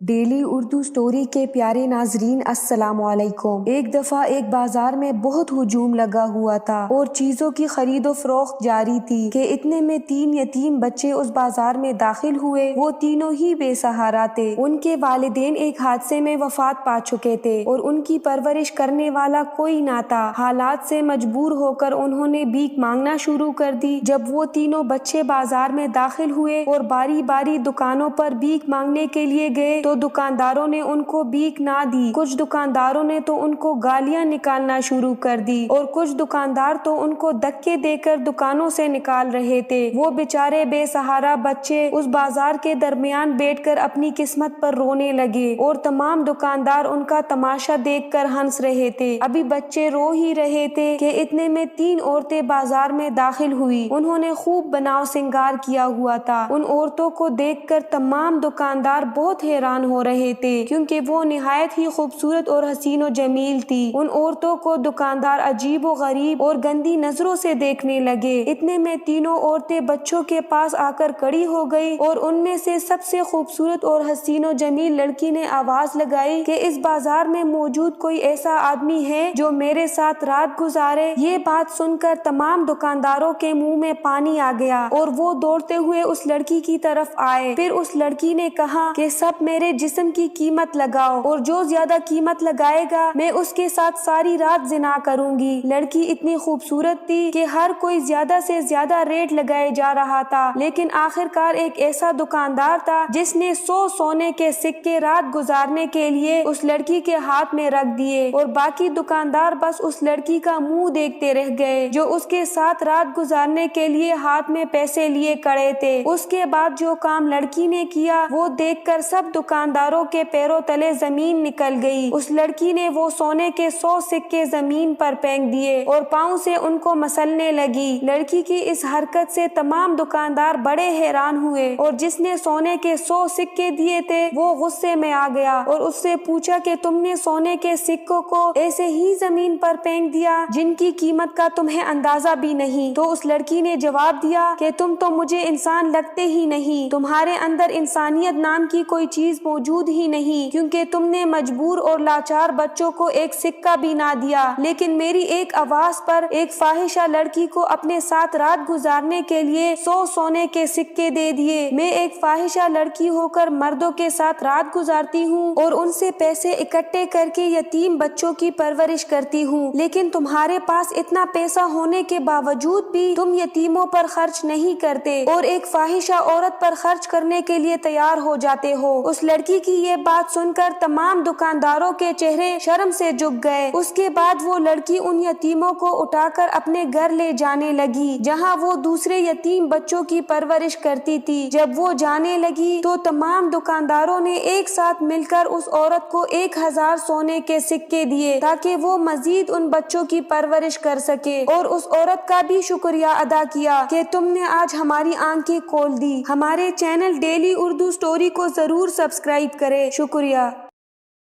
Daily Urdu story کے پیارے ناظرین السلام علیکم۔ ایک دفعہ ایک بازار میں بہت ہجوم لگا ہوا تھا اور چیزوں کی خرید و فروخت جاری تھی کہ اتنے میں 3 یتیم بچے اس بازار میں داخل ہوئے۔ وہ تینوں ہی بے سہارا تھے۔ ان کے والدین ایک حادثے میں وفات پا چکے تھے اور ان کی پرورش کرنے والا کوئی نہ تھا۔ حالات سے مجبور ہو کر انہوں نے بھیک مانگنا شروع کر دی۔ جب وہ تینوں بچے بازار میں داخل ہوئے اور باری باری دکانوں پر بھیک مانگنے کے لیے گئے تو دکانداروں نے ان کو بھیک نہ دی۔ کچھ دکانداروں نے تو ان کو گالیاں نکالنا شروع کر دی اور کچھ دکاندار تو ان کو دھکے دے کر دکانوں سے نکال رہے تھے۔ وہ بیچارے بے سہارا بچے اس بازار کے درمیان بیٹھ کر اپنی قسمت پر رونے لگے اور تمام دکاندار ان کا تماشا دیکھ کر ہنس رہے تھے۔ ابھی بچے رو ہی رہے تھے کہ اتنے میں 3 عورتیں بازار میں داخل ہوئی۔ انہوں نے خوب بناؤ سنگار کیا ہوا تھا۔ ان عورتوں کو دیکھ کر تمام دکاندار بہت حیران ہو رہے تھے کیونکہ وہ نہایت ہی خوبصورت اور حسین و جمیل تھی۔ ان عورتوں کو دکاندار عجیب و غریب اور گندی نظروں سے دیکھنے لگے۔ اتنے میں تینوں عورتیں بچوں کے پاس آ کر کھڑی ہو گئی اور ان میں سے سب سے خوبصورت اور حسین و جمیل لڑکی نے آواز لگائی کہ اس بازار میں موجود کوئی ایسا آدمی ہے جو میرے ساتھ رات گزارے۔ یہ بات سن کر تمام دکانداروں کے منہ میں پانی آ گیا اور وہ دوڑتے ہوئے اس لڑکی کی طرف آئے۔ پھر اس لڑکی نے کہا کہ سب میرے جسم کی قیمت لگاؤ اور جو زیادہ قیمت لگائے گا میں اس کے ساتھ ساری رات زنا کروں گی۔ لڑکی اتنی خوبصورت تھی کہ ہر کوئی زیادہ سے زیادہ ریٹ لگائے جا رہا تھا، لیکن آخرکار ایک ایسا دکاندار تھا جس نے 100 سونے کے سکے رات گزارنے کے لیے اس لڑکی کے ہاتھ میں رکھ دیے اور باقی دکاندار بس اس لڑکی کا منہ دیکھتے رہ گئے جو اس کے ساتھ رات گزارنے کے لیے ہاتھ میں پیسے لیے کھڑے تھے۔ اس کے بعد جو کام لڑکی نے کیا وہ دیکھ کر سب دکانداروں کے پیروں تلے زمین نکل گئی۔ اس لڑکی نے وہ سونے کے 100 سکے زمین پر پھینک دیے اور پاؤں سے ان کو مسلنے لگی۔ لڑکی کی اس حرکت سے تمام دکاندار بڑے حیران ہوئے اور جس نے سونے کے 100 سکے دیے تھے وہ غصے میں آ گیا اور اس سے پوچھا کہ تم نے سونے کے سکوں کو ایسے ہی زمین پر پھینک دیا جن کی قیمت کا تمہیں اندازہ بھی نہیں؟ تو اس لڑکی نے جواب دیا کہ تم تو مجھے انسان لگتے ہی نہیں، تمہارے اندر انسانیت نام کی کوئی چیز موجود ہی نہیں، کیونکہ تم نے مجبور اور لاچار بچوں کو ایک سکہ بھی نہ دیا، لیکن میری ایک آواز پر ایک فاحشہ لڑکی کو اپنے ساتھ رات گزارنے کے لیے 100 سونے کے سکے دے دیے۔ میں ایک فاحشہ لڑکی ہو کر مردوں کے ساتھ رات گزارتی ہوں اور ان سے پیسے اکٹھے کر کے یتیم بچوں کی پرورش کرتی ہوں، لیکن تمہارے پاس اتنا پیسہ ہونے کے باوجود بھی تم یتیموں پر خرچ نہیں کرتے اور ایک فاحشہ عورت پر خرچ کرنے کے لیے تیار ہو جاتے ہو۔ اس لڑکی کی یہ بات سن کر تمام دکانداروں کے چہرے شرم سے جھک گئے۔ اس کے بعد وہ لڑکی ان یتیموں کو اٹھا کر اپنے گھر لے جانے لگی جہاں وہ دوسرے یتیم بچوں کی پرورش کرتی تھی۔ جب وہ جانے لگی تو تمام دکانداروں نے ایک ساتھ مل کر اس عورت کو 1000 سونے کے سکے دیے تاکہ وہ مزید ان بچوں کی پرورش کر سکے، اور اس عورت کا بھی شکریہ ادا کیا کہ تم نے آج ہماری آنکھیں کھول دی۔ ہمارے چینل ڈیلی اردو سٹوری کو ضرور سبسکرائب کریں۔ شکریہ۔